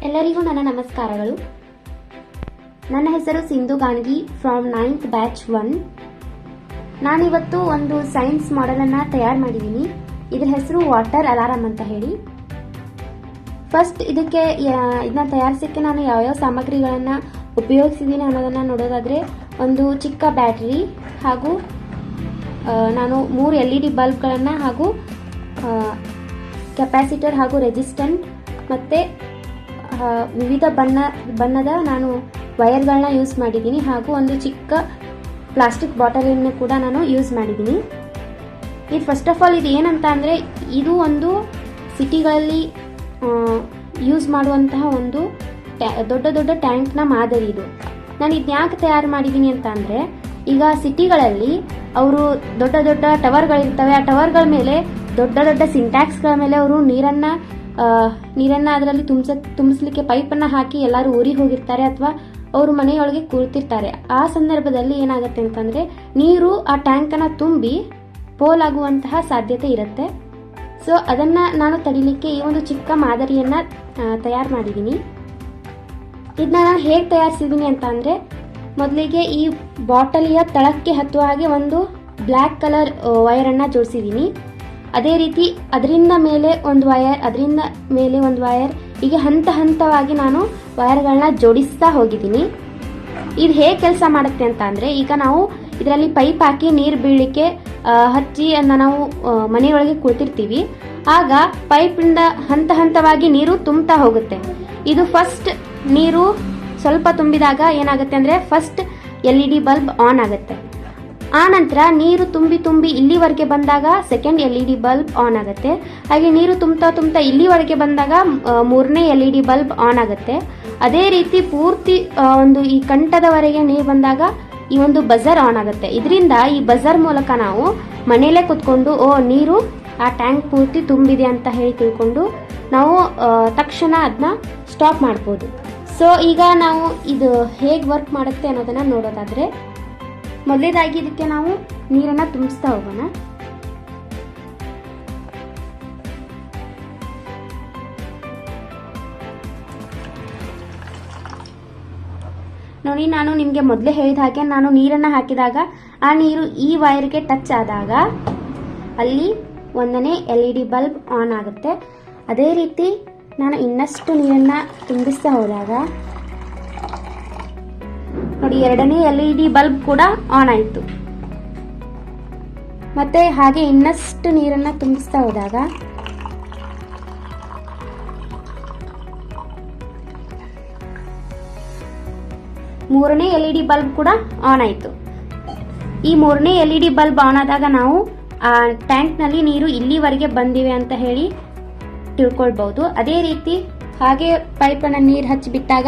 ಎಲ್ಲರಿಗೂ ನನ್ನ ನಮಸ್ಕಾರಗಳು. ನನ್ನ ಹೆಸರು ಸಿಂಧು ಗಾನ್ಗಿ ಫ್ರಮ್ 9th ಬ್ಯಾಚ್ 1. ನಾನಿವತ್ತು ಒಂದು ಸೈನ್ಸ್ ಮಾಡೆಲ್ ಅನ್ನ ತಯಾರು ಮಾಡಿದ್ದೀನಿ. ಇದರ ಹೆಸರು ವಾಟರ್ ಅಲಾರಂ ಅಂತ ಹೇಳಿ. ಫಸ್ಟ್ ಇದನ್ನ ತಯಾರಿಸಕ್ಕೆ ನಾನು ಯಾವ ಸಾಮಗ್ರಿಗಳನ್ನ ಉಪಯೋಗಿಸಿದ್ದೀನಿ ಅನ್ನೋದನ್ನ ನೋಡೋದಾದ್ರೆ, ಒಂದು ಚಿಕ್ಕ ಬ್ಯಾಟರಿ ಹಾಗೂ ನಾನು 3 LED ಬಲ್ಬ್ಗಳನ್ನು ಹಾಗೂ ಕೆಪಾಸಿಟರ್ ಹಾಗೂ ರೆಸಿಸ್ಟೆಂಟ್ ಮತ್ತೆ ವಿವಿಧ ಬಣ್ಣದ ನಾನು ವೈರ್ಗಳನ್ನ ಯೂಸ್ ಮಾಡಿದ್ದೀನಿ ಹಾಗೂ ಒಂದು ಚಿಕ್ಕ ಪ್ಲಾಸ್ಟಿಕ್ ಬಾಟಲನ್ನು ಕೂಡ ನಾನು ಯೂಸ್ ಮಾಡಿದ್ದೀನಿ. ಇದು ಫಸ್ಟ್ ಆಫ್ ಆಲ್ ಇದು ಏನಂತ ಅಂದರೆ, ಇದು ಒಂದು ಸಿಟಿಗಳಲ್ಲಿ ಯೂಸ್ ಮಾಡುವಂತಹ ಒಂದು ದೊಡ್ಡ ದೊಡ್ಡ ಟ್ಯಾಂಕ್ನ ಮಾದರಿ. ಇದು ನಾನು ಇದನ್ನ ಯಾಕೆ ತಯಾರು ಮಾಡಿದ್ದೀನಿ ಅಂತ ಅಂದರೆ, ಈಗ ಸಿಟಿಗಳಲ್ಲಿ ಅವರು ದೊಡ್ಡ ದೊಡ್ಡ ಟವರ್ಗಳಿರ್ತವೆ. ಆ ಟವರ್ಗಳ ಮೇಲೆ ದೊಡ್ಡ ದೊಡ್ಡ ಸಿಂಟ್ಯಾಕ್ಸ್ಗಳ ಮೇಲೆ ಅವರು ನೀರನ್ನ ಅದರಲ್ಲಿ ತುಂಬಿಸ್ಲಿಕ್ಕೆ ಪೈಪನ್ನು ಹಾಕಿ ಎಲ್ಲರೂ ಊರಿಗೆ ಹೋಗಿರ್ತಾರೆ ಅಥವಾ ಅವರು ಮನೆಯೊಳಗೆ ಕೂರ್ತಿರ್ತಾರೆ. ಆ ಸಂದರ್ಭದಲ್ಲಿ ಏನಾಗುತ್ತೆ ಅಂತಂದರೆ, ನೀರು ಆ ಟ್ಯಾಂಕನ್ನು ತುಂಬಿ ಪೋಲಾಗುವಂತಹ ಸಾಧ್ಯತೆ ಇರುತ್ತೆ. ಸೊ ಅದನ್ನು ನಾನು ತಡಿಲಿಕ್ಕೆ ಈ ಒಂದು ಚಿಕ್ಕ ಮಾದರಿಯನ್ನು ತಯಾರು ಮಾಡಿದ್ದೀನಿ. ಇದನ್ನ ನಾನು ಹೇಗೆ ತಯಾರಿಸಿದ್ದೀನಿ ಅಂತ ಅಂದರೆ, ಮೊದಲಿಗೆ ಈ ಬಾಟಲಿಯ ತಳಕ್ಕೆ ಹತ್ತುವ ಹಾಗೆ ಒಂದು ಬ್ಲ್ಯಾಕ್ ಕಲರ್ ವೈರನ್ನು ಜೋಡಿಸಿದ್ದೀನಿ. ಅದೇ ರೀತಿ ಅದರಿಂದ ಮೇಲೆ ಒಂದು ವೈರ್, ಹೀಗೆ ಹಂತ ಹಂತವಾಗಿ ನಾನು ವೈರ್ಗಳನ್ನ ಜೋಡಿಸ್ತಾ ಹೋಗಿದ್ದೀನಿ. ಇದು ಹೇಗೆ ಕೆಲಸ ಮಾಡುತ್ತೆ ಅಂತ ಅಂದರೆ, ಈಗ ನಾವು ಇದರಲ್ಲಿ ಪೈಪ್ ಹಾಕಿ ನೀರು ಬೀಳಲಿಕ್ಕೆ ಹಚ್ಚಿ ನಾವು ಮನೆಯೊಳಗೆ ಕುಳಿತಿರ್ತೀವಿ. ಆಗ ಪೈಪಿಂದ ಹಂತ ಹಂತವಾಗಿ ನೀರು ತುಂಬ್ತಾ ಹೋಗುತ್ತೆ. ಇದು ಫಸ್ಟ್ ನೀರು ಸ್ವಲ್ಪ ತುಂಬಿದಾಗ ಏನಾಗುತ್ತೆ ಅಂದರೆ, ಫಸ್ಟ್ LED ಬಲ್ಬ್ ಆನ್ ಆಗುತ್ತೆ. ಆ ನಂತರ ನೀರು ತುಂಬಿ ಇಲ್ಲಿವರೆಗೆ ಬಂದಾಗ ಸೆಕೆಂಡ್ LED ಬಲ್ಬ್ ಆನ್ ಆಗುತ್ತೆ. ಹಾಗೆ ನೀರು ತುಂಬ್ತಾ ಇಲ್ಲಿವರೆಗೆ ಬಂದಾಗ 3ನೇ LED ಬಲ್ಬ್ ಆನ್ ಆಗುತ್ತೆ. ಅದೇ ರೀತಿ ಪೂರ್ತಿ ಒಂದು ಈ ಕಂಠದವರೆಗೆ ನೀರು ಬಂದಾಗ ಈ ಒಂದು ಬಜರ್ ಆನ್ ಆಗುತ್ತೆ. ಇದರಿಂದ ಈ ಬಜರ್ ಮೂಲಕ ನಾವು ಮನೆಯಲ್ಲೇ ಕುತ್ಕೊಂಡು ನೀರು ಆ ಟ್ಯಾಂಕ್ ಪೂರ್ತಿ ತುಂಬಿದೆ ಅಂತ ಹೇಳಿ ತಿಳ್ಕೊಂಡು ನಾವು ತಕ್ಷಣ ಅದನ್ನ ಸ್ಟಾಪ್ ಮಾಡ್ಬೋದು. ಸೊ ಈಗ ನಾವು ಇದು ಹೇಗೆ ವರ್ಕ್ ಮಾಡುತ್ತೆ ಅನ್ನೋದನ್ನ ನೋಡೋದಾದ್ರೆ, ಮೊದಲೇದಾಗಿ ಇದಕ್ಕೆ ನಾವು ನೀರನ್ನು ತುಂಬಿಸ್ತಾ ಹೋಗೋಣ. ನೋಡಿ, ನಾನು ನಿಮಗೆ ಮೊದಲೇ ಹೇಳಿದ ಹಾಗೆ ನಾನು ನೀರನ್ನು ಹಾಕಿದಾಗ ಆ ನೀರು ಈ ವೈರ್ಗೆ ಟಚ್ ಆದಾಗ ಅಲ್ಲಿ 1ನೇ LED ಬಲ್ಬ್ ಆನ್ ಆಗುತ್ತೆ. ಅದೇ ರೀತಿ ನಾನು ಇನ್ನಷ್ಟು ನೀರನ್ನು ತುಂಬಿಸ್ತಾ ಹೋದಾಗ ನೋಡಿ 2ನೇ LED ಬಲ್ಬ್ ಕೂಡ ಆನ್ ಆಯಿತು. ಮತ್ತೆ ಹಾಗೆ ಇನ್ನಷ್ಟು ನೀರನ್ನು ತುಂಬಿಸ್ತಾ ಹೋದಾಗ ಮೂರನೇ LED ಬಲ್ಬ್ ಕೂಡ ಆನ್ ಆಯಿತು. ಈ 3ನೇ LED ಬಲ್ಬ್ ಆನ್ ಆದಾಗ ನಾವು ಆ ಟ್ಯಾಂಕ್ನಲ್ಲಿ ನೀರು ಇಲ್ಲಿವರೆಗೆ ಬಂದಿವೆ ಅಂತ ಹೇಳಿ ತಿಳ್ಕೊಳ್ಬಹುದು. ಅದೇ ರೀತಿ ಹಾಗೆ ಪೈಪನ್ನು ನೀರು ಹಚ್ಚಿಬಿಟ್ಟಾಗ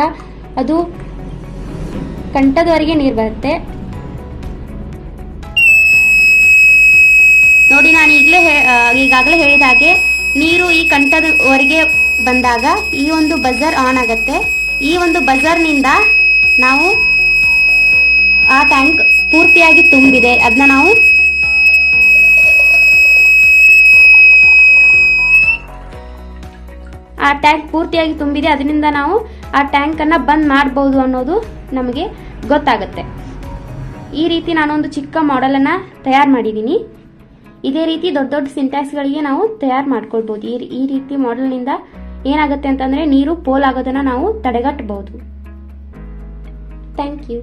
ಅದು ಕಂಠದವರೆಗೆ ನೀರು ಬರುತ್ತೆ. ನೋಡಿ, ನಾನು ಈಗಾಗಲೇ ಹೇಳಿದ ಹಾಗೆ ನೀರು ಈ ಕಂಠದವರೆಗೆ ಬಂದಾಗ ಈ ಒಂದು ಬಜರ್ ಆನ್ ಆಗುತ್ತೆ. ಈ ಒಂದು ಬಜರ್ನಿಂದ ನಾವು ಆ ಟ್ಯಾಂಕ್ ಪೂರ್ತಿಯಾಗಿ ತುಂಬಿದೆ ಅದನ್ನ ನಾವು ತುಂಬಿದೆ ಅದರಿಂದ ನಾವು ಆ ಟ್ಯಾಂಕನ್ನು ಬಂದ್ ಮಾಡಬಹುದು ಅನ್ನೋದು ನಮಗೆ ಗೊತ್ತಾಗುತ್ತೆ. ಈ ರೀತಿ ನಾನೊಂದು ಚಿಕ್ಕ ಮಾಡೆಲನ್ನು ತಯಾರು ಮಾಡಿದ್ದೀನಿ. ಇದೇ ರೀತಿ ದೊಡ್ಡ ದೊಡ್ಡ ಸಿಂಟ್ಯಾಕ್ಸ್ಗಳಿಗೆ ನಾವು ತಯಾರು ಮಾಡ್ಕೊಳ್ಬಹುದು. ಈ ರೀತಿ ಮಾಡೆಲ್ನಿಂದ ಏನಾಗುತ್ತೆ ಅಂತಂದರೆ, ನೀರು ಪೋಲ್ ಆಗೋದನ್ನು ನಾವು ತಡೆಗಟ್ಟಬಹುದು. Thank you.